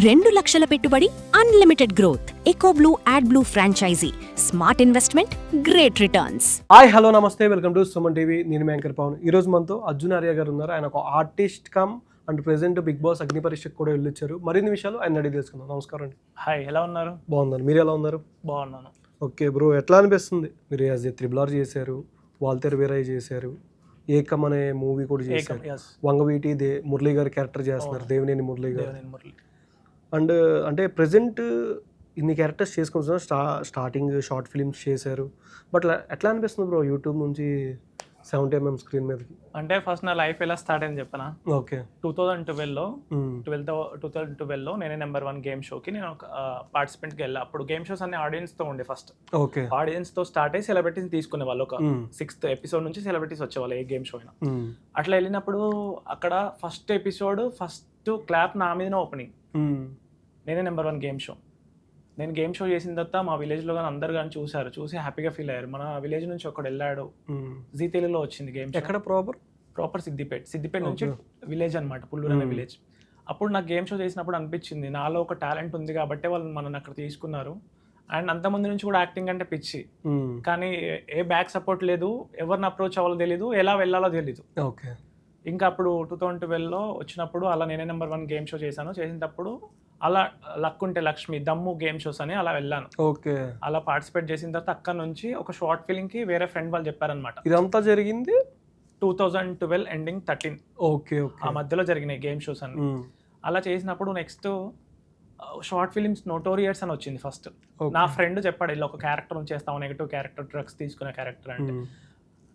2 లక్షల పెట్టుబడి, unlimited growth. EcoBlue AdBlue franchisee. Smart investment, great returns. Hi hello నమస్తే, welcome to Suman TV. నేను మీ యాంకర్ పవన్. ఈ రోజు మనతో అర్జున్ ఆర్య గారు ఉన్నారు. ఆయన ఒక artist come and present Bigg Boss అగ్ని పరీక్షకు కూడా వెళ్ళొచ్చారు. మరిన్ని విషయాలు ఆయన అడిగి తెలుసుకుందాం. నమస్కారం అండి. హాయ్, ఎలా ఉన్నారు? బాగున్నాను, మీరు ఎలా ఉన్నారు? బాగున్నాను. ఓకే బ్రో, ఎట్లా అనిపిస్తుంది? మీరు యాజ్ ఏ త్రిబుల్ ఆర్ చేశారు, వాల్తేర్ వీరయ్య చేశారు, ఏకం అనే మూవీ కూడా చేశారు, వంగవీటి మురళీ గారి క్యారెక్టర్ చేస్తున్నారు, దేవినేని మురళీ గారు. అండ్ అంటే ప్రెసెంట్ ఇన్ని క్యారెక్టర్స్ చేసుకుంటున్నారు. స్టార్టింగ్ షార్ట్ ఫిల్మ్స్ చేశారు. బట్ ఎట్లా అనిపిస్తుంది బ్రో యూట్యూబ్ నుంచి 70mm స్క్రీన్ మీదకి? అంటే ఫస్ట్ నా లైఫ్ ఎలా స్టార్ట్ అయింది చెప్పనా? ఓకే. 2012లో నేనే నెంబర్ 1 గేమ్ షోకి నేను పార్టిసిపెంట్కి వెళ్ళా. అప్పుడు గేమ్ షోస్ అన్ని ఆడియన్స్తో ఉండే. ఫస్ట్ ఓకే, ఆడియన్స్తో స్టార్ట్ అయ్యి సెలబ్రిటీస్ తీసుకునే వాళ్ళు. ఒక 6th ఎపిసోడ్ నుంచి సెలబ్రిటీస్ వచ్చేవాళ్ళు ఏ గేమ్ షో అయినా. అట్లా వెళ్ళినప్పుడు అక్కడ ఫస్ట్ ఎపిసోడ్ ఫస్ట్ క్లాప్ నా మీద ఓపెనింగ్. నేనే నెంబర్ 1 గేమ్ షో. నేను గేమ్ షో చేసిన తర్వాత మా విలేజ్లో కానీ అందరు కానీ చూసి హ్యాపీగా ఫీల్ అయ్యారు. మన విలేజ్ నుంచి ఒకడు వెళ్ళాడు, జీ తెలుగులో వచ్చింది గేమ్ షో. ఎక్కడ? ప్రాపర్ సిద్దిపేట నుంచి విలేజ్ అనమాట, పుల్లూరు అనే విలేజ్. అప్పుడు నాకు గేమ్ షో చేసినప్పుడు అనిపించింది నాలో ఒక టాలెంట్ ఉంది కాబట్టి వాళ్ళు మనల్ని అక్కడ తీసుకున్నారు. అండ్ అంతమంది నుంచి కూడా యాక్టింగ్ అంటే పిచ్చి, కానీ ఏ బ్యాక్ సపోర్ట్ లేదు, ఎవరిని అప్రోచ్ అవ్వాలో తెలీదు, ఎలా వెళ్ళాలో తెలీదు. ఓకే. ఇంకా అప్పుడు 2012లో వచ్చినప్పుడు అలా నేనే నెంబర్ 1 గేమ్ షో చేసినప్పుడు అలా లక్ ఉంటే లక్ష్మి దమ్ము గేమ్ షోస్ అని అలా వెళ్ళాను. ఓకే. అలా పార్టిసిపేట్ చేసిన తర్వాత అక్కడ నుంచి ఒక షార్ట్ ఫిలింకి వేరే ఫ్రెండ్ వాళ్ళు చెప్పారనమాట. ఇదంతా జరిగింది 2012 ఎండింగ్ 13. ఓకే. ఆ మధ్యలో జరిగినాయి గేమ్ షోస్ అన్ని. అలా చేసినప్పుడు నెక్స్ట్ షార్ట్ ఫిలిమ్స్ నోటోరియర్స్ అని వచ్చింది ఫస్ట్. నా ఫ్రెండ్ చెప్పాడు ఇలా ఒక క్యారెక్టర్ చేస్తావు, నెగిటివ్ క్యారెక్టర్, డ్రగ్స్ తీసుకునే క్యారెక్టర్ అంటే.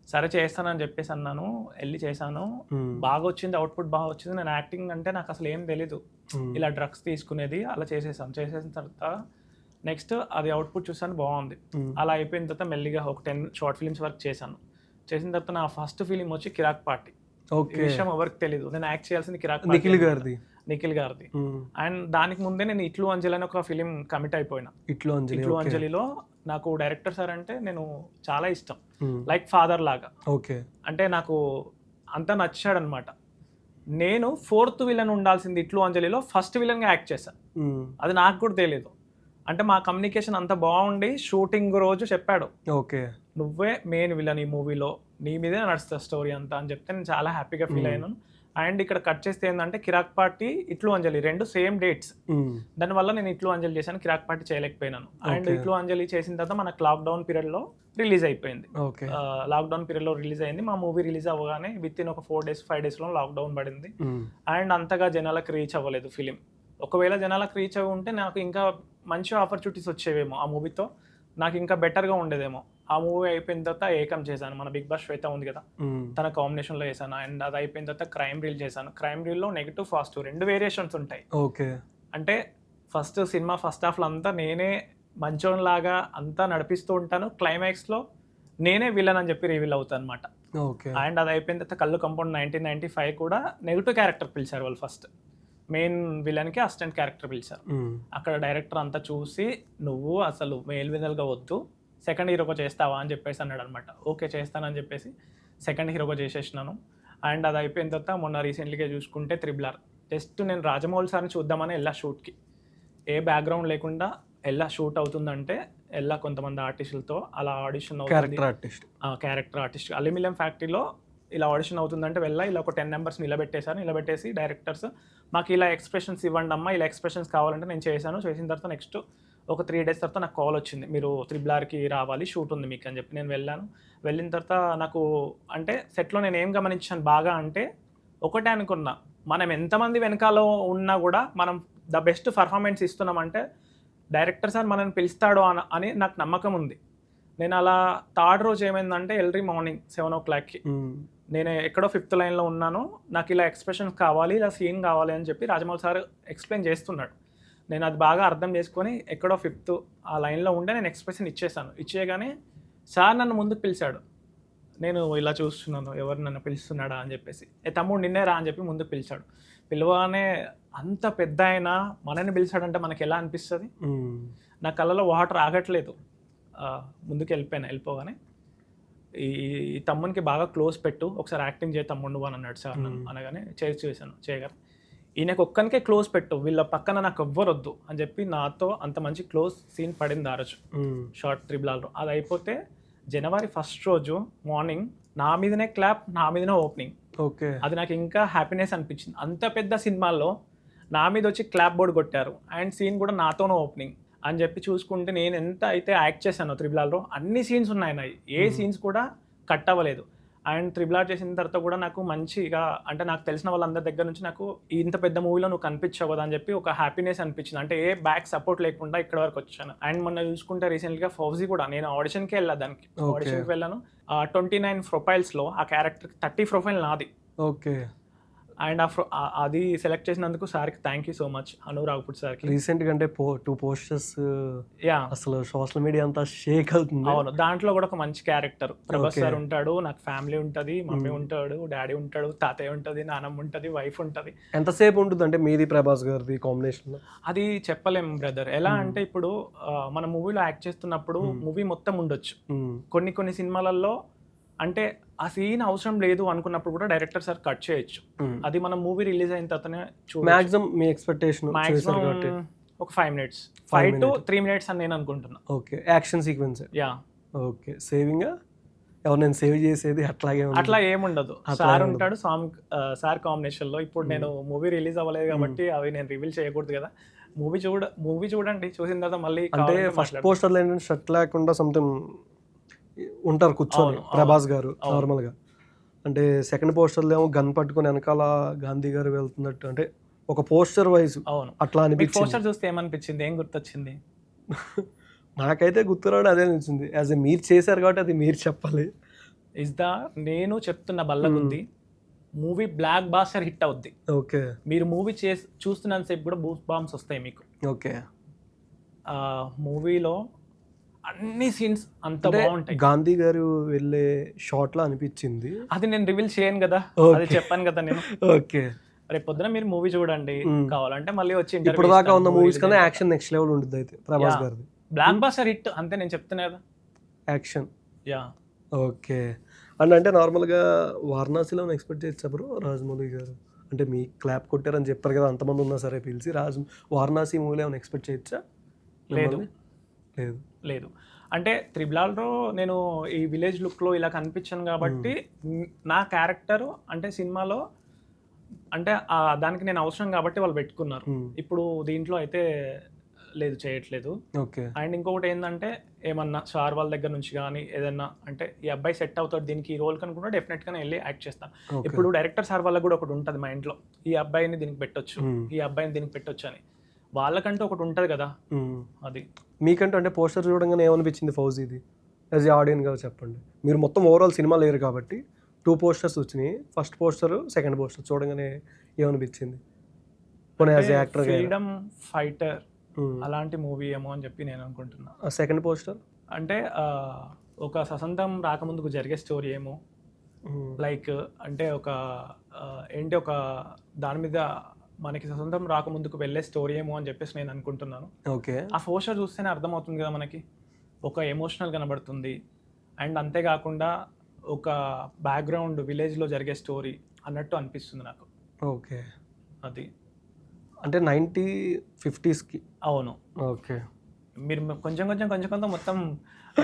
సరే చేస్తానని చెప్పేసి అన్నాను, వెళ్ళి చేశాను. బాగా వచ్చింది, అవుట్పుట్ బాగా వచ్చింది. నేను యాక్టింగ్ అంటే నాకు అసలు ఏం తెలీదు, ఇలా డ్రగ్స్ తీసుకునేది. అలా చేసేసిన తర్వాత నెక్స్ట్ అది అవుట్పుట్ చూసాను, బాగుంది. అలా అయిపోయిన తర్వాత మెల్లిగా ఒక 10 షార్ట్ ఫిలిమ్స్ వరకు చేసిన తర్వాత నా ఫస్ట్ ఫిలిం వచ్చి కిరాక్ పార్టీ. ఈ విషయం ఎవరికి తెలీదు, నేను యాక్ట్ చేయాల్సింది కిరాక్ పార్టీ, నిఖిల్ గారిది. అండ్ దానికి ముందే నేను ఇట్లు అంజలి అని ఒక ఫిలిం కమిట్ అయిపోయినా. ఇట్లు అంజలిలో నాకు డైరెక్టర్ సార్ అంటే నేను చాలా ఇష్టం, లైక్ ఫాదర్ లాగా. ఓకే. అంటే నాకు అంతా నచ్చాడు అనమాట. నేను 4th విలన్ ఉండాల్సింది ఇట్లు అంజలిలో ఫస్ట్ విలన్గా యాక్ట్ చేశాను. అది నాకు కూడా తెలియదు. అంటే మా కమ్యూనికేషన్ అంత బాగుండి షూటింగ్ రోజు చెప్పాడు, ఓకే నువ్వే మెయిన్ విలన్ ఈ మూవీలో, నీ మీదే నడుస్తుంది స్టోరీ అంతా అని చెప్తే నేను చాలా హ్యాపీగా ఫీల్ అయ్యాను. అండ్ ఇక్కడ కట్ చేస్తే ఏంటంటే కిరాక్ పార్టీ ఇట్లు అంజలి 2 సేమ్ డేట్స్. దానివల్ల నేను ఇట్లు అంజలి చేశాను, కిరాక్ పార్టీ చేయలేకపోయినాను. అండ్ ఇట్లు అంజలి చేసిన తర్వాత మనకు లాక్డౌన్ పీరియడ్లో రిలీజ్ అయిపోయింది. లాక్డౌన్ పీరియడ్లో రిలీజ్ అయింది. మా మూవీ రిలీజ్ అవ్వగానే విత్ ఇన్ ఒక 4 days 5 daysలో లాక్డౌన్ పడింది. అండ్ అంతగా జనాలకు రీచ్ అవ్వలేదు ఫిలిం. ఒకవేళ జనాలకు రీచ్ అవ్వి ఉంటే నాకు ఇంకా మంచి ఆపర్చునిటీస్ వచ్చేవేమో, ఆ మూవీతో నాకు ఇంకా బెటర్గా ఉండేదేమో. ఆ మూవీ అయిపోయిన తర్వాత ఏకం చేశాను, మన బిగ్ బాస్ శ్వేత ఉంది కదా, తన కాంబినేషన్లో చేశాను. అండ్ అది అయిపోయిన తర్వాత క్రైమ్ రీల్ చేశాను. క్రైమ్ రీల్లో నెగిటివ్ పాజిటివ్ 2 వేరియేషన్స్ ఉంటాయి. ఓకే. అంటే ఫస్ట్ సినిమా ఫస్ట్ హాఫ్లో అంతా నేనే మంచోన్లాగా అంతా నడిపిస్తూ ఉంటాను, క్లైమాక్స్లో నేనే విలన్ అని చెప్పి రివీల్ అవుతాను అనమాట. అండ్ అది అయిపోయిన తర్వాత కళ్ళు కంపౌండ్ 1995 కూడా నెగిటివ్ క్యారెక్టర్ పిలిచారు వాళ్ళు. ఫస్ట్ మెయిన్ విలన్కి అసిస్టెంట్ క్యారెక్టర్ పిలిచారు. అక్కడ డైరెక్టర్ అంతా చూసి నువ్వు అసలు మెయిల్ విలన్గా వద్దు, సెకండ్ హీరోగా చేస్తావా అని చెప్పేసి అన్నాడు అనమాట. ఓకే చేస్తానని చెప్పేసి సెకండ్ హీరోగా చేసేసినాను. అండ్ అది అయిపోయిన తర్వాత మొన్న రీసెంట్లీగా చూసుకుంటే త్రిబుల్ ఆర్. జస్ట్ నేను రాజమౌళి సార్ని చూద్దామని వెళ్ళా షూట్కి, ఏ బ్యాక్గ్రౌండ్ లేకుండా ఎలా షూట్ అవుతుందంటే ఎలా కొంతమంది ఆర్టిస్టులతో అలా ఆడిషన్ అవుతుంది. క్యారెక్టర్ ఆర్టిస్ట్ అల్యూమినియం ఫ్యాక్టరీలో ఇలా ఆడిషన్ అవుతుందంటే వెళ్ళా. ఇలా ఒక 10 members నిలబెట్టేసి డైరెక్టర్స్ మాకు ఇలా ఎక్స్ప్రెషన్స్ ఇవ్వండి అమ్మా, ఇలా ఎక్స్ప్రెషన్స్ కావాలంటే నేను చేశాను. చేసిన తర్వాత నెక్స్ట్ ఒక 3 days తర్వాత నాకు కాల్ వచ్చింది, మీరు త్రిబుల్ ఆర్కి రావాలి, షూట్ ఉంది మీకు అని చెప్పి. నేను వెళ్ళాను. వెళ్ళిన తర్వాత నాకు అంటే సెట్లో నేను ఏం గమనించాను బాగా అంటే, ఒకటే అనుకున్నా, మనం ఎంతమంది వెనకాల ఉన్నా కూడా మనం ద బెస్ట్ పర్ఫార్మెన్స్ ఇస్తున్నామంటే డైరెక్టర్ సార్ మనల్ని పిలుస్తాడు అని నాకు నమ్మకం ఉంది. నేను అలా థర్డ్ రోజు ఏమైందంటే ఎర్లీ మార్నింగ్ 7 o'clockకి నేను ఎక్కడో 5th lineలో ఉన్నాను. నాకు ఇలా ఎక్స్ప్రెషన్స్ కావాలి, ఇలా సీన్ కావాలి అని చెప్పి రాజమౌళి సార్ ఎక్స్ప్లెయిన్ చేస్తున్నాడు. నేను అది బాగా అర్థం చేసుకొని ఎక్కడో 5th ఆ లైన్లో ఉండే నేను ఎక్స్ప్రెషన్ ఇచ్చేసాను. ఇచ్చేయగానే సార్ నన్ను ముందుకు పిలిచాడు. నేను ఇలా చూస్తున్నాను ఎవరు నన్ను పిలుస్తున్నాడా అని చెప్పేసి, తమ్ముడు నిన్నే రా అని చెప్పి ముందుకు పిలిచాడు. పిలవగానే అంత పెద్ద అయినా మనని పిలిచాడంటే మనకి ఎలా అనిపిస్తుంది? నా కళ్ళలో వాటర్ ఆగట్లేదు. ముందుకు వెళ్ళిపోగానే ఈ తమ్మునికి బాగా క్లోజ్ పెట్టు, ఒకసారి యాక్టింగ్ చేయి తమ్ముడు అని అన్నాడు సార్. అనగానే చేశాను. చేయగానే ఈయనకు ఒక్కనికే క్లోజ్ పెట్టు, వీళ్ళ పక్కన నాకు ఎవ్వరు వద్దు అని చెప్పి నాతో అంత మంచి క్లోజ్ సీన్ పడింది ఆ రోజు షార్ట్ త్రిబుల్. అది అయిపోతే జనవరి 1st రోజు మార్నింగ్ నా మీదనే క్లాప్, నా మీదనే ఓపెనింగ్. ఓకే, అది నాకు ఇంకా హ్యాపీనెస్ అనిపించింది. అంత పెద్ద సినిమాల్లో నా మీద వచ్చి క్లాప్ బోర్డ్ కొట్టారు అండ్ సీన్ కూడా నాతోనే ఓపెనింగ్ అని చెప్పి చూసుకుంటే నేను ఎంత అయితే యాక్ట్ చేశానో త్రిబుల్ అన్ని సీన్స్ ఉన్నాయి నాయి, ఏ సీన్స్ కూడా కట్ అవ్వలేదు. అండ్ త్రిబుల్ చేసిన తర్వాత కూడా నాకు మంచిగా అంటే నాకు తెలిసిన వాళ్ళందరి దగ్గర నుంచి నాకు ఇంత పెద్ద మూవీలో నువ్వు కనిపించావు కదా అని చెప్పి ఒక హ్యాపీనెస్ అనిపించింది. అంటే ఏ బ్యాక్ సపోర్ట్ లేకుండా ఇక్కడ వరకు వచ్చాను. అండ్ మొన్న చూసుకుంటే రీసెంట్గా ఫౌజీ కూడా నేను ఆడిషన్కి వెళ్ళాను, దానికి ఆడిషన్కి వెళ్ళాను. 29 ప్రొఫైల్స్లో ఆ క్యారెక్టర్కి 30 ప్రొఫైల్ నాది. ఓకే. అండ్ అది సెలెక్ట్ చేసినందుకు సార్కి థ్యాంక్ యూ సో మచ్, అను రావుపూడి సార్కి. రీసెంట్గా అంటే 2 పోస్టర్స్ యా అసలు సోషల్ మీడియా అంతా షేక్ అవుతుంది. అవును, దాంట్లో కూడా ఒక మంచి క్యారెక్టర్ ప్రభాస్ సార్ ఉంటాడు, నాకు ఫ్యామిలీ ఉంటుంది, మమ్మీ ఉంటాడు, డాడీ ఉంటాడు, తాతయ్య ఉంటుంది, నానమ్మ ఉంటుంది, వైఫ్ ఉంటుంది. ఎంతసేపు ఉంటుంది అంటే మీది ప్రభాస్ గారిది కాంబినేషన్? అది చెప్పలేం బ్రదర్. ఎలా అంటే ఇప్పుడు మన మూవీలో యాక్ట్ చేస్తున్నప్పుడు మూవీ మొత్తం ఉండొచ్చు, కొన్ని సినిమాలలో అంటే ఆ సీన్ అవసరం లేదు అనుకున్నప్పుడు కూడా డైరెక్టర్ సార్ కట్ చేయొచ్చు. అది మనం మూవీ రిలీజ్ అయిన తర్వాతనే మాక్సిమం మీ ఎక్స్పెక్టేషన్ ఒక 5 minutes 5 to 3 minutes అని నేను అనుకుంటున్నా. Okay, action sequence. Yeah, okay. Saving ఎవరు సేవ్ చేసేది అట్లాగే అట్లా ఏముండదు. సార్ ఉంటాడు, సార్ కాంబినేషన్ లో. ఇప్పుడు నేను మూవీ రిలీజ్ అవ్వలేదు కాబట్టి అవి నేను రివీల్ చేయకూడదు కదా. మూవీ చూడండి, చూసిన తర్వాత మళ్ళీ అంటే ఫస్ట్ పోస్టర్లో ఏంటంటే షర్ట్ లేకుండా సంథింగ్ ఉంటారు కూర్చొని ప్రభాస్ గారు నార్మల్ గా. అంటే సెకండ్ పోస్టర్లో ఏమో గన్ పట్టుకొని వెనకాల గాంధీ గారు వెళ్తున్నట్టు, అంటే ఒక పోస్టర్ వైజ్ అట్లా అనిపించింది. పోస్టర్ చూస్తే ఏమనిపించింది, ఏం గుర్తొచ్చింది? నాకైతే గుర్తురాడు అదే అనిపించింది. యాజ్ ఏ మీరు చేశారు కాబట్టి అది మీరు చెప్పాలి. నేను చెప్తున్న బల్లగుద్ది మూవీ బ్లాక్ బాస్టర్ హిట్ అవుద్ది. ఓకే, మీరు మూవీ చూస్తున్నంత సేపు కూడా బూస్ట్ బాంబ్స్ వస్తాయి మీకు. ఓకే. మూవీలో అన్ని సీన్స్ అంత బాగుంటాయి. గాంధీ గారు వెళ్ళే షాట్ లా అనిపించింది. అది నేను రివీల్ చేయను కదా, అది చెప్పాను కదా నేను. ఓకే, రేపు పొద్దున మీరు మూవీ చూడండి, కావాలంటే మళ్ళీ వచ్చి ఇప్పుడు దాకా ఉన్న మూవీస్ కన్నా యాక్షన్ నెక్స్ట్ లెవెల్ ఉంటుంది అయితే ప్రభాస్ గారిది. బ్లాక్ బాస్టర్ హిట్ అంతే, నేను చెప్తున్నా కదా యాక్షన్. Yeah, okay. అండ్ అంటే నార్మల్గా వారణాసిలో ఎక్స్పెక్ట్ చేయొచ్చా బ్రో రాజమౌళి గారు? అంటే మీ క్లాప్ కొట్టారని చెప్పారు కదా, అంతమంది ఉన్నా సరే పిలిచి వారణాసి మూవీలో ఏమైనా ఎక్స్పెక్ట్ చేయొచ్చా? లేదు. అంటే త్రిబుల్లో నేను ఈ విలేజ్ లుక్లో ఇలా కనిపించాను కాబట్టి నా క్యారెక్టర్ అంటే సినిమాలో అంటే దానికి నేను అవసరం కాబట్టి వాళ్ళు పెట్టుకున్నారు. ఇప్పుడు దీంట్లో అయితే లేదు, చేయట్లేదు. ఓకే. అండ్ ఇంకొకటి ఏంటంటే ఏమన్నా సార్ వాళ్ళ దగ్గర నుంచి కానీ ఏదన్నా అంటే ఈ అబ్బాయి సెట్ అవుతాడు దీనికి ఈ రోల్ కనుకుంటే డెఫినెట్గా వెళ్ళి యాక్ట్ చేస్తాను. ఇప్పుడు డైరెక్టర్ సార్ వాళ్ళకి కూడా ఒకటి ఉంటుంది మా ఇంట్లో, ఈ అబ్బాయిని దీనికి పెట్టొచ్చు, ఈ అబ్బాయిని దీనికి పెట్టొచ్చు అని. వాళ్ళకంటూ ఒకటి ఉంటుంది కదా. అది మీకంటూ అంటే పోస్టర్ చూడంగానే ఏమనిపించింది ఫౌజీది యాజ్ ఏ ఆడియన్గా చెప్పండి. మీరు మొత్తం ఓవరాల్ సినిమా లేరు కాబట్టి 2 పోస్టర్స్ వచ్చినాయి, ఫస్ట్ పోస్టర్ సెకండ్ పోస్టర్ చూడగానే ఏమనిపించింది? ఫ్రీడమ్ ఫైటర్ అలాంటి మూవీ ఏమో అని చెప్పి నేను అనుకుంటున్నా. సెకండ్ పోస్టర్ అంటే ఒక ససంతం రాకముందుకు జరిగే స్టోరీ ఏమో, లైక్ అంటే ఒక దాని మీద మనకి స్వతంత్రం రాకముందుకు వెళ్ళే స్టోరీ ఏమో అని చెప్పేసి నేను అనుకుంటున్నాను. ఓకే. ఆ పోస్టర్ చూస్తేనే అర్థమవుతుంది కదా మనకి, ఒక ఎమోషనల్ కనబడుతుంది. అండ్ అంతేకాకుండా ఒక బ్యాక్గ్రౌండ్ విలేజ్లో జరిగే స్టోరీ అన్నట్టు అనిపిస్తుంది నాకు. ఓకే. అది అంటే 1950s. అవును. ఓకే. మీరు కొంచెం మొత్తం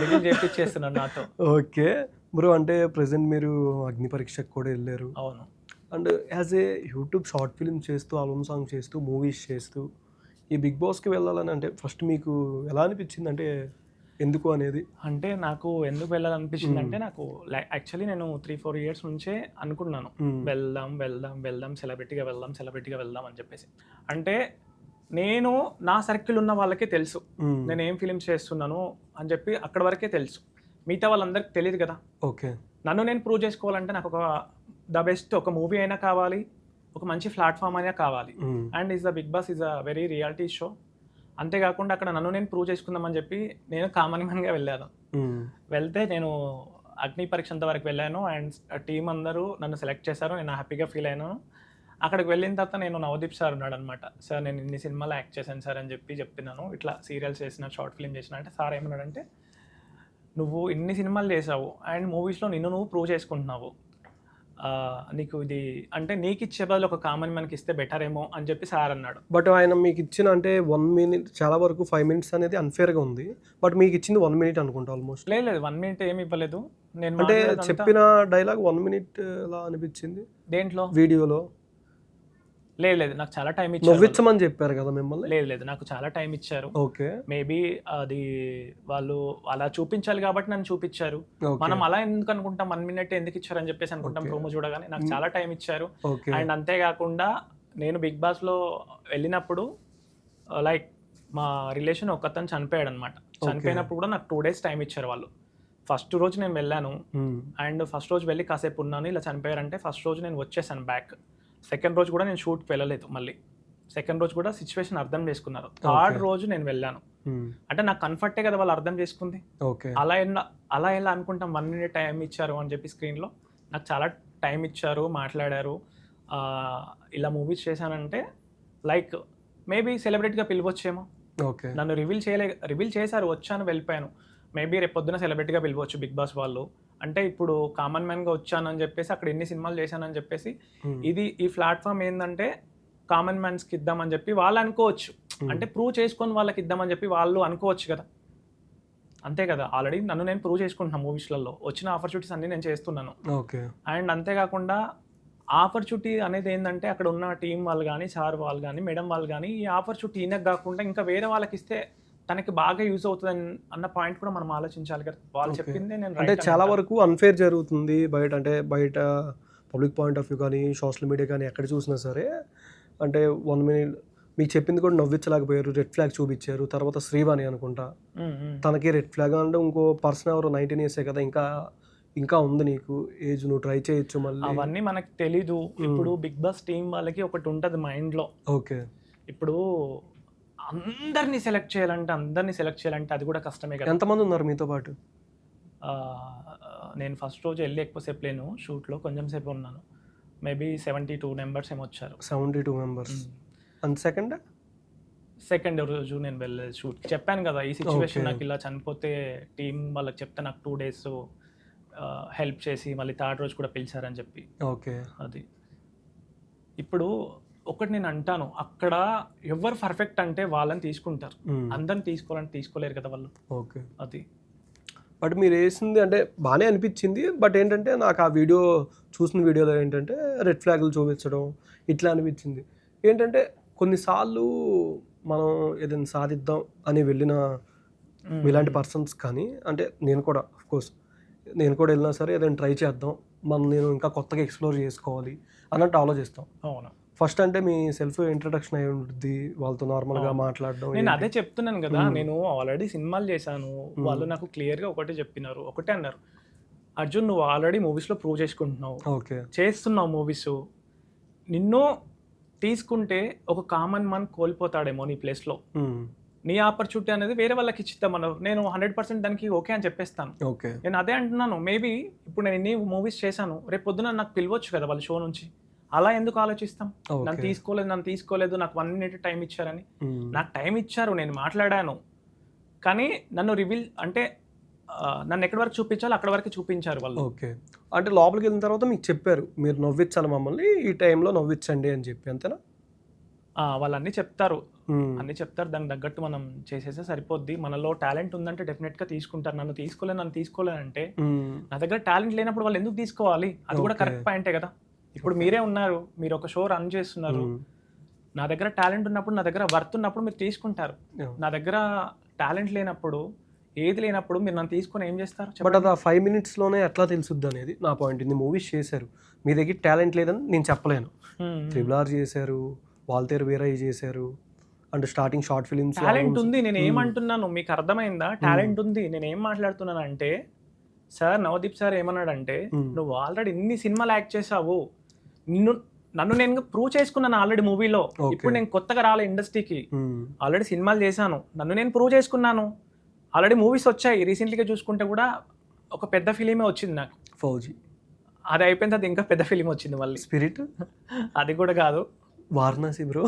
రివీల్ చేపిచ్చేస్తున్నారు నాతో. Okay bro. అంటే ప్రెసెంట్ మీరు అగ్ని పరీక్షకు కూడా వెళ్ళారు. అవును. And as a YouTube short film చేస్తూ, ఆల్బమ్ సాంగ్ చేస్తూ, మూవీస్ చేస్తూ ఈ బిగ్ బాస్కి వెళ్ళాలని అంటే ఫస్ట్ మీకు ఎలా అనిపించింది? అంటే ఎందుకు అనేది? అంటే నాకు ఎందుకు వెళ్ళాలనిపించింది అంటే నాకు యాక్చువల్లీ నేను 3-4 years నుంచే అనుకున్నాను వెళ్దాం సెలబ్రిటీగా వెళ్దాం అని చెప్పేసి. అంటే నేను నా సర్కిల్ ఉన్న వాళ్ళకే తెలుసు నేను ఏం ఫిలిమ్స్ చేస్తున్నాను అని చెప్పి, అక్కడ వరకే తెలుసు. మిగతా వాళ్ళందరికీ తెలియదు కదా. ఓకే. నన్ను నేను ప్రూవ్ చేసుకోవాలంటే నాకు ద బెస్ట్ ఒక మూవీ అయినా కావాలి, ఒక మంచి ప్లాట్ఫామ్ అయినా కావాలి. And the Bigg Boss is a very reality show. అంతేకాకుండా అక్కడ నన్ను నేను ప్రూవ్ చేసుకుందామని చెప్పి నేను కామన్ మ్యాన్గా వెళ్ళాను. వెళ్తే నేను అగ్ని పరీక్ష అంతవరకు వెళ్ళాను అండ్ టీం అందరూ నన్ను సెలెక్ట్ చేశారు. నేను హ్యాపీగా ఫీల్ అయ్యాను. అక్కడికి వెళ్ళిన తర్వాత నేను నవదీప్ సార్ ఉన్నాడు అనమాట. సార్ నేను ఇన్ని సినిమాలు యాక్ట్ చేశాను సార్ అని చెప్పినాను, ఇట్లా సీరియల్స్ చేసిన, షార్ట్ ఫిల్మ్ చేసిన. అంటే సార్ ఏమన్నాడంటే, నువ్వు ఇన్ని సినిమాలు చేసావు అండ్ మూవీస్లో నిన్ను నువ్వు ప్రూవ్ చేసుకుంటున్నావు, నీకు ఇది అంటే నీకు ఇచ్చే బదులు ఒక కామన్ మనకి ఇస్తే బెటర్ ఏమో అని చెప్పి సార్ అన్నాడు. బట్ ఆయన మీకు ఇచ్చిన అంటే 1 మినిట్ చాలా వరకు 5 మినిట్స్ అనేది అన్ఫేర్గా ఉంది. బట్ మీకు ఇచ్చింది 1 మినిట్ అనుకుంటా ఆల్మోస్ట్. లేదు 1 మినిట్ ఏమి ఇవ్వలేదు. నేను అంటే చెప్పిన డైలాగ్ 1 మినిట్ లా అనిపించింది దేంట్లో వీడియోలో. లేదు నాకు చాలా టైం ఇచ్చారు. నవ్వించమని చెప్పారు కదా మిమ్మల్ని. లేదు నాకు చాలా టైం ఇచ్చారు. ఓకే, మేబీ అది వాళ్ళు అలా చూపించాలి కాబట్టి నన్ను చూపించారు. మనం అలా ఎందుకు అనుకుంటాం 1 మినిట్ ఎందుకు ఇచ్చారు అని చెప్పేసి అనుకుంటాం ప్రోమో చూడగానే. నాకు చాలా టైం ఇచ్చారు. అండ్ అంతేకాకుండా నేను బిగ్ బాస్ లో వెళ్ళినప్పుడు లైక్ మా రిలేషన్ ఒకతను చనిపోయాడు అనమాట. చనిపోయినప్పుడు కూడా నాకు 2 days టైం ఇచ్చారు వాళ్ళు. ఫస్ట్ రోజు నేను వెళ్ళాను అండ్ ఫస్ట్ రోజు వెళ్ళి కాసేపు ఉన్నాను. ఇలా చనిపోయారంటే ఫస్ట్ రోజు నేను వచ్చేసాను బ్యాక్. సెకండ్ రోజు కూడా నేను షూట్కి వెళ్ళలేదు. మళ్ళీ సెకండ్ రోజు కూడా సిచ్యువేషన్ అర్థం చేసుకున్నారు. థర్డ్ రోజు నేను వెళ్ళాను. అంటే నాకు కంఫర్టే కదా వాళ్ళు అర్థం చేసుకుంది. అలా ఎలా అనుకుంటాం 1 మినిట్ టైం ఇచ్చారు అని చెప్పి స్క్రీన్లో. నాకు చాలా టైం ఇచ్చారు, మాట్లాడారు. ఇలా చేశానంటే లైక్ మేబీ సెలబ్రిటీగా పిలవచ్చేమో. నన్ను రివీల్ చేశారు, వచ్చాను, వెళ్ళిపోయాను. మేబీ రేపు పొద్దున సెలబ్రిటీగా పిలవచ్చు బిగ్ బాస్ వాళ్ళు. అంటే ఇప్పుడు కామన్ మ్యాన్గా వచ్చానని చెప్పేసి అక్కడ ఎన్ని సినిమాలు చేశానని చెప్పేసి ఈ ప్లాట్ఫామ్ ఏంటంటే కామన్ మ్యాన్స్కి ఇద్దామని చెప్పి వాళ్ళు అనుకోవచ్చు. అంటే ప్రూవ్ చేసుకొని వాళ్ళకి ఇద్దామని చెప్పి వాళ్ళు అనుకోవచ్చు కదా. అంతే కదా, ఆల్రెడీ నన్ను నేను ప్రూవ్ చేసుకుంటున్నాను మూవీస్లలో. వచ్చిన ఆపర్చునిటీస్ అన్ని నేను చేస్తున్నాను. అండ్ అంతేకాకుండా ఆపర్చునిటీ అనేది ఏంటంటే అక్కడ ఉన్న టీం వాళ్ళు కానీ, సార్ వాళ్ళు కానీ, మేడం వాళ్ళు కానీ ఈ ఆపర్చునిటీ ఈయనకు కాకుండా ఇంకా వేరే వాళ్ళకి ఇస్తే తనకి బాగా యూజ్ అవుతుంది అన్న పాయింట్ కూడా మనం ఆలోచించాలి కదా. వాళ్ళు చెప్పింది నేను అంటే చాలా వరకు అన్ఫేర్ జరుగుతుంది బయట. అంటే బయట పబ్లిక్ పాయింట్ ఆఫ్ వ్యూ కానీ, సోషల్ మీడియా కానీ ఎక్కడ చూసినా సరే అంటే 1 మినిట్ మీకు చెప్పింది కూడా నవ్వించలేకపోయారు. రెడ్ ఫ్లాగ్ చూపించారు. తర్వాత శ్రీవాణి అనుకుంటా, తనకి రెడ్ ఫ్లాగ్ అంటే ఇంకో పర్సన్ ఎవరు 19 years కదా, ఇంకా ఉంది నీకు ఏజ్, నువ్వు ట్రై చేయొచ్చు మళ్ళీ. అవన్నీ మనకు తెలీదు. ఇప్పుడు బిగ్ బాస్ టీం వాళ్ళకి ఒకటి ఉంటుంది మైండ్లో. ఓకే, ఇప్పుడు అందరినీ సెలెక్ట్ చేయాలంటే అది కూడా కష్టమే కదా. ఎంతమంది ఉన్నారు మీతో పాటు? నేను ఫస్ట్ రోజు వెళ్ళి ఎక్కువసేపు లేను, షూట్లో కొంచెం సేపు ఉన్నాను. మేబీ 72 members ఏమో వచ్చారు. 72 members. అండ్ సెకండ్ రోజు నేను వెళ్ళలేదు షూట్కి. చెప్పాను కదా ఈ సిచ్యువేషన్ నాకు ఇలా చనిపోతే టీం వాళ్ళకి చెప్తే నాకు 2 days హెల్ప్ చేసి మళ్ళీ థర్డ్ రోజు కూడా పిలిచారని చెప్పి. ఓకే, అది ఇప్పుడు ఒకటి నేను అంటాను, అక్కడ ఎవరు పర్ఫెక్ట్ అంటే వాళ్ళని తీసుకుంటారు, అందరిని తీసుకోలేరు కదా వాళ్ళు. ఓకే, అది. బట్ మీరు వేసింది అంటే బాగానే అనిపించింది. బట్ ఏంటంటే నాకు ఆ వీడియో చూసిన వీడియోలో ఏంటంటే రెడ్ ఫ్లాగ్లు చూపించడం ఇట్లా అనిపించింది. ఏంటంటే కొన్నిసార్లు మనం ఏదైనా సాధిద్దాం అని వెళ్ళిన ఇలాంటి పర్సన్స్ కానీ, అంటే నేను కూడా వెళ్ళినా సరే ఏదైనా ట్రై చేద్దాం, నేను ఇంకా కొత్తగా ఎక్స్ప్లోర్ చేసుకోవాలి అన్నట్టు ఆలోచిస్తాం. అవును, ఫస్ట్ అంటే మీ సెల్ఫ్ ఇంట్రడక్షన్ అయి ఉంటుంది, వాళ్ళతో నార్మల్గా మాట్లాడడం. నేను అదే చెప్తున్నాను కదా, నేను ఆల్రెడీ సినిమాలు చేశాను. వాళ్ళు నాకు క్లియర్గా ఒకటే చెప్పినారు, ఒకటే అన్నారు, అర్జున్ నువ్వు ఆల్రెడీ మూవీస్లో ప్రూవ్ చేసుకుంటున్నావు, చేస్తున్నావు మూవీస్, నిన్ను తీసుకుంటే ఒక కామన్ మ్యాన్ కోల్పోతాడేమో నీ ప్లేస్లో. నీ ఆపర్చునిటీ అనేది వేరే వాళ్ళకి ఇచ్చిద్దామన్నా నేను 100% దానికి ఓకే అని చెప్పేస్తాను. నేను అదే అంటున్నాను. మేబీ ఇప్పుడు నేను ఎన్ని మూవీస్ చేశాను, రేపు పొద్దున నాకు పిలవచ్చు కదా వాళ్ళ షో నుంచి. అలా ఎందుకు ఆలోచిస్తాం? నన్ను తీసుకోలేదు, నాకు 1 minute టైం ఇచ్చారని. నాకు టైం ఇచ్చారు, నేను మాట్లాడాను, కానీ నన్ను నన్ను ఎక్కడి వరకు చూపించాలో అక్కడ వరకు చూపించారు వాళ్ళు. ఓకే, అంటే లోపలికి వెళ్ళిన తర్వాత మీకు చెప్పారు మీరు నవ్వించాలి మమ్మల్ని, ఈ టైంలో నవ్వించండి అని చెప్పి, అంతేనా? వాళ్ళు అన్నీ చెప్తారు, దానికి తగ్గట్టు మనం చేసేస్తే సరిపోద్ది. మనలో టాలెంట్ ఉందంటే డెఫినెట్గా తీసుకుంటారు. నన్ను తీసుకోలేనంటే నా దగ్గర టాలెంట్ లేనప్పుడు వాళ్ళు ఎందుకు తీసుకోవాలి? అది కూడా కరెక్ట్ పాయింటే కదా. ఇప్పుడు మీరే ఉన్నారు, మీరు ఒక షో రన్ చేస్తున్నారు, నా దగ్గర టాలెంట్ ఉన్నప్పుడు, నా దగ్గర వర్త్ ఉన్నప్పుడు మీరు తీసుకుంటారు. నా దగ్గర టాలెంట్ లేనప్పుడు, ఏది లేనప్పుడు మీరు నన్ను తీసుకొని ఏం చేస్తారు? బట్ అది 5 minutesలోనే ఎట్లా తెలుసుద్ది అనేది నా పాయింట్. ఇన్ని మూవీస్ చేశారు, మీ దగ్గర టాలెంట్ లేదని నేను చెప్పలేను. త్రిబుల్ చేశారు, వాల్తేరు వీరయ్య చేశారు, and starting short films. Talent ఉంది, నేను ఏమంటున్నాను మీకు అర్థమైందా? టాలెంట్ ఉంది, నేను ఏం మాట్లాడుతున్నాను అంటే, సార్ నవదీప్ సార్ ఏమన్నాడంటే, నువ్వు ఆల్రెడీ ఇన్ని సినిమాలు యాక్ట్ చేసావు, నన్ను నేను ప్రూవ్ చేసుకున్నాను ఆల్రెడీ మూవీలో. ఇప్పుడు నేను కొత్తగా రాలే ఇండస్ట్రీకి, ఆల్రెడీ సినిమాలు చేశాను, నన్ను నేను ప్రూవ్ చేసుకున్నాను, ఆల్రెడీ మూవీస్ వచ్చాయి. రీసెంట్లీగా చూసుకుంటే కూడా ఒక పెద్ద ఫిలిమే వచ్చింది నాకు, ఫౌజీ. అది అయిపోయిన తర్వాత ఇంకా పెద్ద ఫిలిం వచ్చింది మళ్ళీ, స్పిరిట్. అది కూడా కాదు, వారణాసి బ్రో,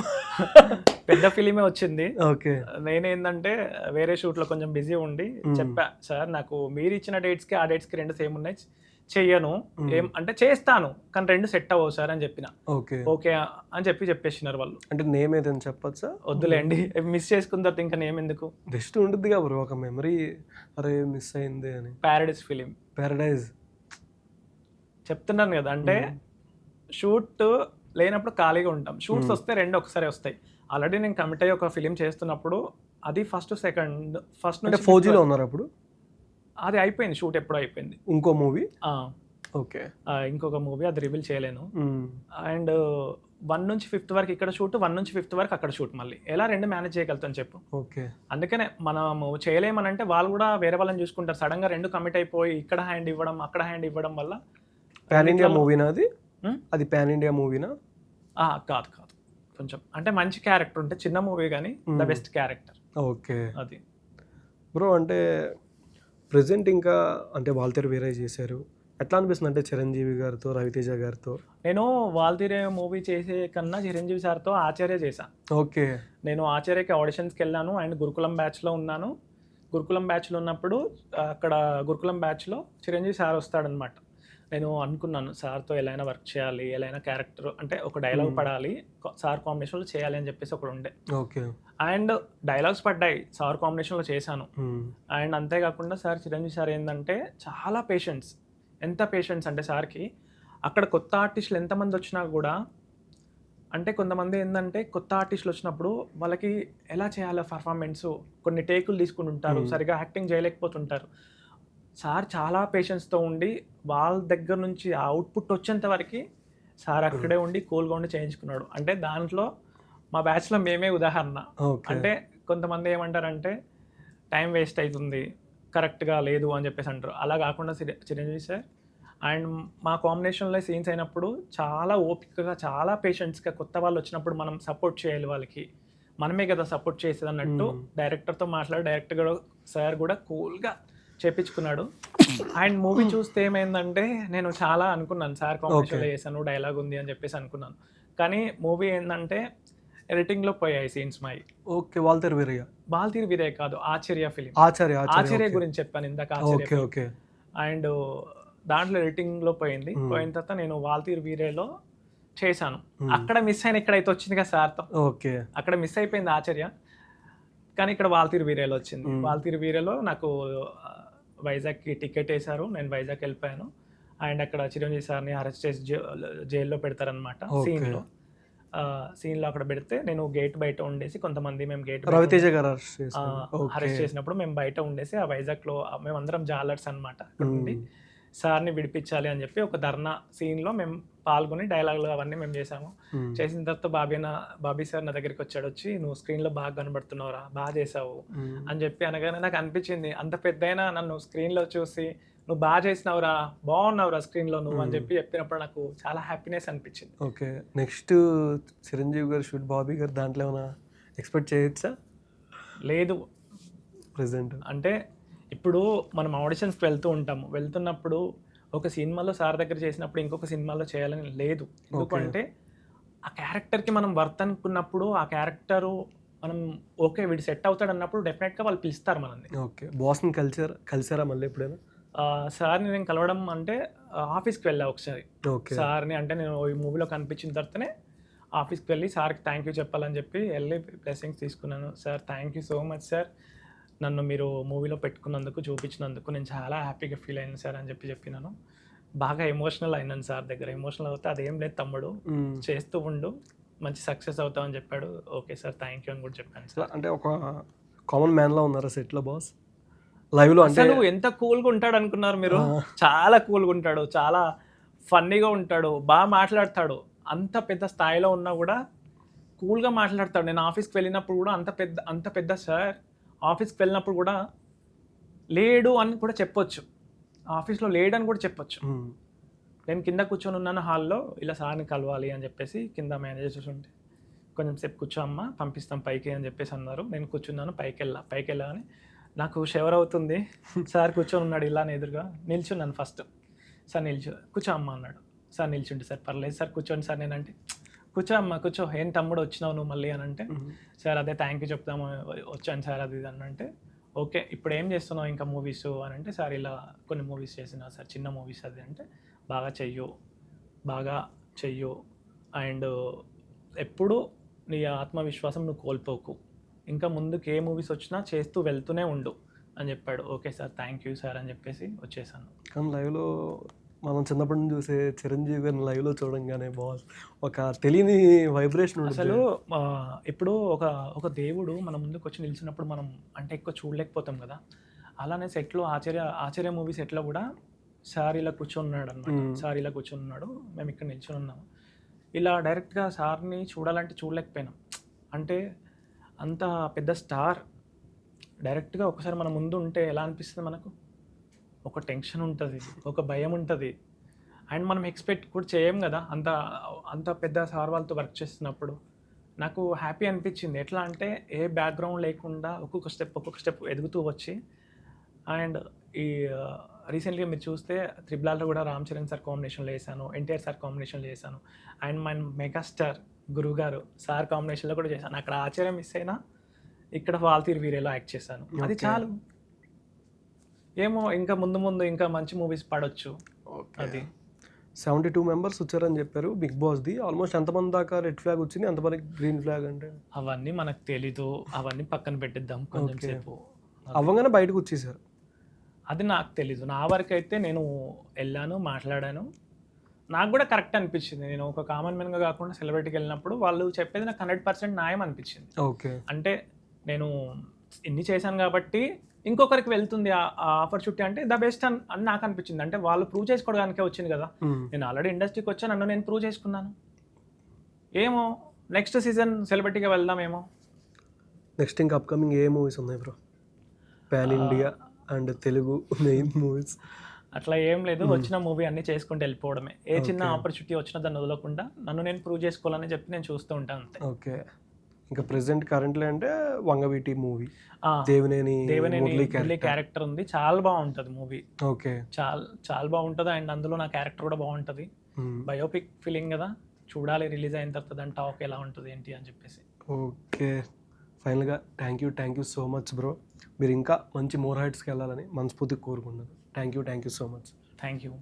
పెద్ద ఫిలిమే వచ్చింది. ఓకే, నేనేందంటే వేరే షూట్లో కొంచెం బిజీ ఉండి చెప్పా, సార్ నాకు మీరు ఇచ్చిన డేట్స్కి ఆ డేట్స్కి 2 సేమ్ ఉన్నాయి, చెయ్యను, ఏం అంటే చేస్తాను కానీ 2 సెట్ అవ్వవు సార్ అని చెప్పిన. ఓకే ఓకే అని చెప్పేసినారు వాళ్ళు. అంటే నేమ్ ఏదైనా చెప్పచ్చా? వద్దులేండి, మిస్ చేసుకున్న తర్వాత ఇంకా నేమ్ ఎందుకు. జస్ట్ ఉంటుంది కదా బ్రో ఒక మెమరీ, అరే మిస్ అయింది అని. Paradise film. పారడైజ్ చెప్తున్నాను కదా, అంటే షూట్ లేనప్పుడు ఖాళీగా ఉంటాం, షూట్స్ వస్తే 2 ఒకసారి వస్తాయి. ఆల్రెడీ నేను కమిట్ అయ్యి ఒక ఫిలిం చేస్తున్నప్పుడు అది ఫస్ట్ అంటే 4Gలో ఉన్నారు అప్పుడు? అది అయిపోయింది, షూట్ ఎప్పుడో అయిపోయింది. ఇంకో మూవీ? ఓకే. ఇంకొక మూవీ, అది రివీల్ చేయలేను. అండ్ 1 నుంచి 5th వరకు ఇక్కడ షూట్, 1 నుంచి 5th వరకు అక్కడ షూట్. మళ్ళీ ఎలా 2 మేనేజ్ చేయగలుగుతాను చెప్పు. ఓకే. అందుకనే మనము చేయలేమనంటే వాళ్ళు కూడా వేరే వాళ్ళని చూసుకుంటారు. సడన్ గా 2 కమిట్ అయిపోయి ఇక్కడ హ్యాండ్ ఇవ్వడం అక్కడ హ్యాండ్ ఇవ్వడం వల్ల. పాన్ ఇండియా మూవీనా అది? అది పాన్ ఇండియా మూవీనా? కాదు, కొంచెం అంటే మంచి క్యారెక్టర్ ఉంటే చిన్న మూవీ కానీ ద బెస్ట్ క్యారెక్టర్. ఓకే. అది బ్రో అంటే ప్రెసెంట్ ఇంకా అంటే వాల్తేరు వీరయ్య చేశారు, ఎట్లా అనిపిస్తుంది అంటే చిరంజీవి గారితో రవితేజ గారితో? నేను వాల్తీరే మూవీ చేసే కన్నా చిరంజీవి సార్తో ఆచార్య చేశాను. ఓకే. నేను ఆచార్యకి ఆడిషన్స్కి వెళ్ళాను అండ్ గురుకులం బ్యాచ్లో ఉన్నాను. గురుకులం బ్యాచ్లో ఉన్నప్పుడు అక్కడ గురుకులం బ్యాచ్లో చిరంజీవి సార్ వస్తాడనమాట. నేను అనుకున్నాను సార్తో ఎలా అయినా వర్క్ చేయాలి, ఎలా అయినా క్యారెక్టర్ అంటే ఒక డైలాగ్ పడాలి, సార్ కాంబినేషన్లో చేయాలి అని చెప్పేసి ఒకటి ఉండే. ఓకే. అండ్ డైలాగ్స్ పడ్డాయి, సార్ కాంబినేషన్లో చేశాను. అండ్ అంతేకాకుండా సార్ చిరంజీవి సార్ ఏంటంటే చాలా పేషెన్స్. ఎంత పేషెన్స్ అంటే సార్కి అక్కడ కొత్త ఆర్టిస్టులు ఎంతమంది వచ్చినా కూడా, అంటే కొంతమంది ఏంటంటే కొత్త ఆర్టిస్టులు వచ్చినప్పుడు వాళ్ళకి ఎలా చేయాలో పర్ఫార్మెన్స్ కొన్ని టేకులు తీసుకుని ఉంటారు, సరిగా యాక్టింగ్ చేయలేకపోతుంటారు. సార్ చాలా పేషెన్స్తో ఉండి వాళ్ళ దగ్గర నుంచి ఆ అవుట్పుట్ వచ్చేంత వరకు సార్ అక్కడే ఉండి కూల్గా ఉండి చేయించుకున్నాడు. అంటే దాంట్లో మా బ్యాచ్లో మేమే ఉదాహరణ. అంటే కొంతమంది ఏమంటారంటే టైం వేస్ట్ అవుతుంది, కరెక్ట్గా లేదు అని చెప్పేసి అంటారు. అలా కాకుండా చిరంజీవి సార్ అండ్ మా కాంబినేషన్లో సీన్స్ అయినప్పుడు చాలా ఓపికగా చాలా పేషెంట్స్గా కొత్త వాళ్ళు వచ్చినప్పుడు మనం సపోర్ట్ చేయాలి, వాళ్ళకి మనమే కదా సపోర్ట్ చేసేది అన్నట్టు డైరెక్టర్తో మాట్లాడి డైరెక్టర్ కూడా సార్ కూడా కూల్గా చేపించుకున్నాడు. అండ్ మూవీ చూస్తే ఏమైందంటే నేను చాలా అనుకున్నాను సార్ కాంబినేషన్లో చేశాను, డైలాగ్ ఉంది అని చెప్పేసి అనుకున్నాను. కానీ మూవీ ఏంటంటే ఎడిటింగ్లో పోయాయి సీన్స్ మాయి. ఓకే. వాల్తేరు వీరయ్య కాదు, ఆచార్య ఫిలిం. ఆచార్య గురించి చెప్పాను ఇందాక, ఆచార్య. ఓకే. అండ్ దాంట్లో ఎడిటింగ్లో పోయింది. పోయిన తర్వాత నేను వాల్తీరు వీరయ్యలో చేశాను. అక్కడ మిస్ అయిన ఇక్కడైతే వచ్చింది కదా సార్తో. ఓకే. అక్కడ మిస్ అయిపోయింది ఆచార్య, కానీ ఇక్కడ వాల్తీరు వీరయ్యలో వచ్చింది. వాల్తీరు వీరయ్యలో నాకు వైజాగ్కి టికెట్ వేశారు, నేను వైజాగ్ వెళ్ళిపోయాను. అండ్ అక్కడ చిరంజీవి సార్ని అరెస్ట్ చేసి జైల్లో పెడతారనమాట. సీన్లో అక్కడ పెడితే నేను గేట్ బయట ఉండేసి, కొంతమంది మేము రవితేజ గారు అరెస్ట్ చేసినప్పుడు మేము బయట ఉండేసి ఆ వైజాగ్లో మేమందరం జాలర్స్ అనమాట. అక్కడ ఉండి సార్ని విడిపించాలి అని చెప్పి ఒక ధర్నా సీన్లో మేము పాల్గొని డైలాగులు అవన్నీ మేము చేసాము. చేసిన తర్వాత బాబీ సార్ నా దగ్గరికి వచ్చి నువ్వు స్క్రీన్లో బాగా కనబడుతున్నావురా, బాగా చేసావు అని చెప్పి అనగానే నాకు అనిపించింది, అంత పెద్దయినా నన్ను స్క్రీన్లో చూసి నువ్వు బాగా చేసినావురా, బాగున్నావురా స్క్రీన్లో నువ్వు అని చెప్పినప్పుడు నాకు చాలా హ్యాపీనెస్ అనిపించింది. ఓకే. నెక్స్ట్ చిరంజీవి గారు షూట్ బాబీ గారు దాంట్లో ఏమైనా ఎక్స్పెక్ట్ చేయొచ్చా? లేదు. ప్రెసెంట్ అంటే ఇప్పుడు మనం ఆడిషన్స్కి వెళ్తున్నప్పుడు ఒక సినిమాలో సార్ దగ్గర చేసినప్పుడు ఇంకొక సినిమాలో చేయాలని లేదు. ఎందుకంటే ఆ క్యారెక్టర్కి మనం వర్త్ అనుకున్నప్పుడు ఆ క్యారెక్టరు మనం ఓకే వీడు సెట్ అవుతాడు అన్నప్పుడు డెఫినెట్గా వాళ్ళు పిలుస్తారు మనల్ని. ఓకే. బాస్ని కలిసారా మళ్ళీ ఎప్పుడైనా? సార్ని నేను కలవడం అంటే ఆఫీస్కి వెళ్ళా ఒకసారి సార్ని. అంటే నేను ఈ మూవీలో కనిపించిన తర్వాతనే ఆఫీస్కి వెళ్ళి సార్కి థ్యాంక్ యూ చెప్పాలని చెప్పి వెళ్ళి బ్లెస్సింగ్స్ తీసుకున్నాను. Sir thank you so much sir, నన్ను మీరు మూవీలో పెట్టుకున్నందుకు చూపించినందుకు నేను చాలా హ్యాపీగా ఫీల్ అయ్యాను సార్ అని చెప్పినాను. బాగా ఎమోషనల్ అయినాను సార్ దగ్గర. ఎమోషనల్ అవుతే అదేం లేదు తమ్ముడు, చేస్తూ ఉండు, మంచి సక్సెస్ అవుతావు అని చెప్పాడు. ఓకే సార్ థ్యాంక్ యూ అని కూడా చెప్పాను సార్. అంటే ఒక కామన్ మ్యాన్లా ఉన్నారా సెట్లో బాస్? లైవ్లో అసలు ఎంత కూల్గా ఉంటాడు అనుకున్నారు మీరు? చాలా కూల్గా ఉంటాడు, చాలా ఫన్నీగా ఉంటాడు, బాగా మాట్లాడతాడు. అంత పెద్ద స్థాయిలో ఉన్నా కూడా కూల్గా మాట్లాడతాడు. నేను ఆఫీస్కి వెళ్ళినప్పుడు కూడా అంత పెద్ద సార్ ఆఫీస్కి వెళ్ళినప్పుడు కూడా లేడు అని కూడా చెప్పొచ్చు, ఆఫీస్లో లేడు అని కూడా చెప్పొచ్చు. నేను కింద కూర్చొని ఉన్నాను హాల్లో, ఇలా సార్ని కలవాలి అని చెప్పేసి కింద మేనేజర్స్ ఉంటే కొంచెం సేపు కూర్చో అమ్మ పంపిస్తాం పైకి అని చెప్పేసి అన్నారు. నేను కూర్చున్నాను, పైకి వెళ్ళాలని నాకు షవర్ అవుతుంది. సార్ కూర్చొని ఉన్నాడు ఇలా ఎదురుగా, నిల్చున్నాను ఫస్ట్. సార్ కూర్చో అమ్మ అన్నాడు. సార్ నిల్చుంటే సార్ పర్లేదు సార్ కూర్చోండి సార్. నేనంటే కూర్చో అమ్మ కూర్చో, ఏం తమ్ముడు వచ్చినావు నువ్వు మళ్ళీ అని అంటే, సార్ అదే థ్యాంక్ యూ చెప్తాము వచ్చాను సార్ అది ఇది అని అంటే, ఓకే ఇప్పుడు ఏం చేస్తున్నావు ఇంకా మూవీస్ అని అంటే, సార్ ఇలా కొన్ని మూవీస్ చేసిన సార్, చిన్న మూవీస్ అది అంటే, బాగా చెయ్యు అండ్ ఎప్పుడు నీ ఆత్మవిశ్వాసం నువ్వు కోల్పోకు, ఇంకా ముందుకు ఏ మూవీస్ వచ్చినా చేస్తూ వెళ్తూనే ఉండు అని చెప్పాడు. Okay sir, thank you sir అని చెప్పేసి వచ్చేసాను. కానీ లైవ్లో మనం చిన్నప్పటి నుంచి చూసే చిరంజీవి గారిని లైవ్లో చూడంగానే బాస్ ఒక తెలియని వైబ్రేషన్ అసలు ఇప్పుడు ఒక దేవుడు మన ముందుకు వచ్చి నిలిచినప్పుడు మనం అంటే ఎక్కువ చూడలేకపోతాం కదా. అలానే సెట్లో ఆచార్య మూవీ సెట్లో కూడా సార్ ఇలా కూర్చున్నాడు అనమాట. సార్ ఇలా కూర్చున్నాడు, మేము ఇక్కడ నిల్చొని ఉన్నాము. ఇలా డైరెక్ట్గా సార్ని చూడాలంటే చూడలేకపోయినాం. అంటే అంత పెద్ద స్టార్ డైరెక్ట్గా ఒకసారి మన ముందు ఉంటే ఎలా అనిపిస్తుంది మనకు? ఒక టెన్షన్ ఉంటుంది, ఒక భయం ఉంటుంది, అండ్ మనం ఎక్స్పెక్ట్ కూడా చేయం కదా అంత పెద్ద సార్ వాళ్ళతో వర్క్ చేస్తున్నప్పుడు. నాకు హ్యాపీ అనిపించింది. ఎట్లా అంటే ఏ బ్యాక్గ్రౌండ్ లేకుండా ఒక్కొక్క స్టెప్ ఎదుగుతూ వచ్చి, అండ్ ఈ రీసెంట్గా మీరు చూస్తే త్రిబుల్ కూడా రామ్ చరణ్ సార్ కాంబినేషన్లో చేశాను, ఎన్టీఆర్ సార్ కాంబినేషన్లో చేశాను, అండ్ మన మెగాస్టార్ గురువు గారు సార్ కాంబినేషన్లో కూడా చేశాను. అక్కడ ఆచార్య మిస్ అయినా ఇక్కడ వాల్తీరు వీరేలో యాక్ట్ చేశాను. అది చాలు. ఏమో ఇంకా ముందు ఇంకా మంచి మూవీస్ పడవచ్చు. అది 72 మెంబర్స్ వచ్చారని చెప్పారు బిగ్ బాస్ది. ఆల్మోస్ట్ ఎంతమంది దాకా రెడ్ ఫ్లాగ్ వచ్చింది, ఎంతమంది గ్రీన్ ఫ్లాగ్? అంటే అవన్నీ మనకు తెలీదు, అవన్నీ పక్కన పెట్టిద్దాం కొంచెం సేపు. అవ్వగానే బయటకు వచ్చేసారు. అది నాకు తెలీదు. నా వరకు అయితే నేను వెళ్ళాను, మాట్లాడాను, నాకు కూడా కరెక్ట్ అనిపించింది. నేను ఒక కామన్ మ్యాన్గా కాకుండా సెలబ్రిటీకి వెళ్ళినప్పుడు వాళ్ళు చెప్పేది నాకు 100% న్యాయం అనిపించింది. ఓకే, అంటే నేను ఇన్ని చేశాను కాబట్టి ఇంకొకరికి వెళ్తుంది ఆ ఆపర్చునిటీ అంటే ద బెస్ట్ అని నాకు అనిపించింది. అంటే వాళ్ళు ప్రూవ్ చేసుకోవడానికే వచ్చింది కదా. నేను ఆల్రెడీ ఇండస్ట్రీకి వచ్చాను, నన్ను నేను ప్రూవ్ చేసుకున్నాను. ఏమో నెక్స్ట్ సీజన్ సెలబ్రిటీగా వెళ్దామేమో. నెక్స్ట్ ఇంకా అప్కమింగ్ ఏ మూవీస్ ఉన్నాయి bro? Pan India and Telugu main movies అట్లా ఏం లేదు. వచ్చిన మూవీ అన్ని చేసుకుంటూ వెళ్ళిపోవడమే. ఏ చిన్న ఆపర్చునిటీ వచ్చినా దాన్ని వదలకుండా నన్ను నేను ప్రూవ్ చేసుకోవాలని చెప్పి నేను చూస్తూ ఉంటాను అంతే. ఓకే, ఇంకా ప్రెసెంట్ కరెంట్లీ అంటే వంగవీటి మూవీ, దేవినేని మురళి క్యారెక్టర్ ఉంది, చాలా బాగుంటుంది మూవీ. ఓకే, చాలా బాగుంటుంది, అండ్ అందులో నా క్యారెక్టర్ కూడా బాగుంటుంది. బయోపిక్ ఫీలింగ్ కదా, చూడాలి రిలీజ్ అయిన తర్వాత దాని టాక్ ఎలా ఉంటుంది ఏంటి అని చెప్పేసి. ఓకే, ఫైనల్గా thank you so much bro. మీరు ఇంకా మంచి మోర్ హైట్స్కి వెళ్ళాలని మనస్ఫూర్తిగా కోరుకుంటున్నాను. Thank you so much. Thank you.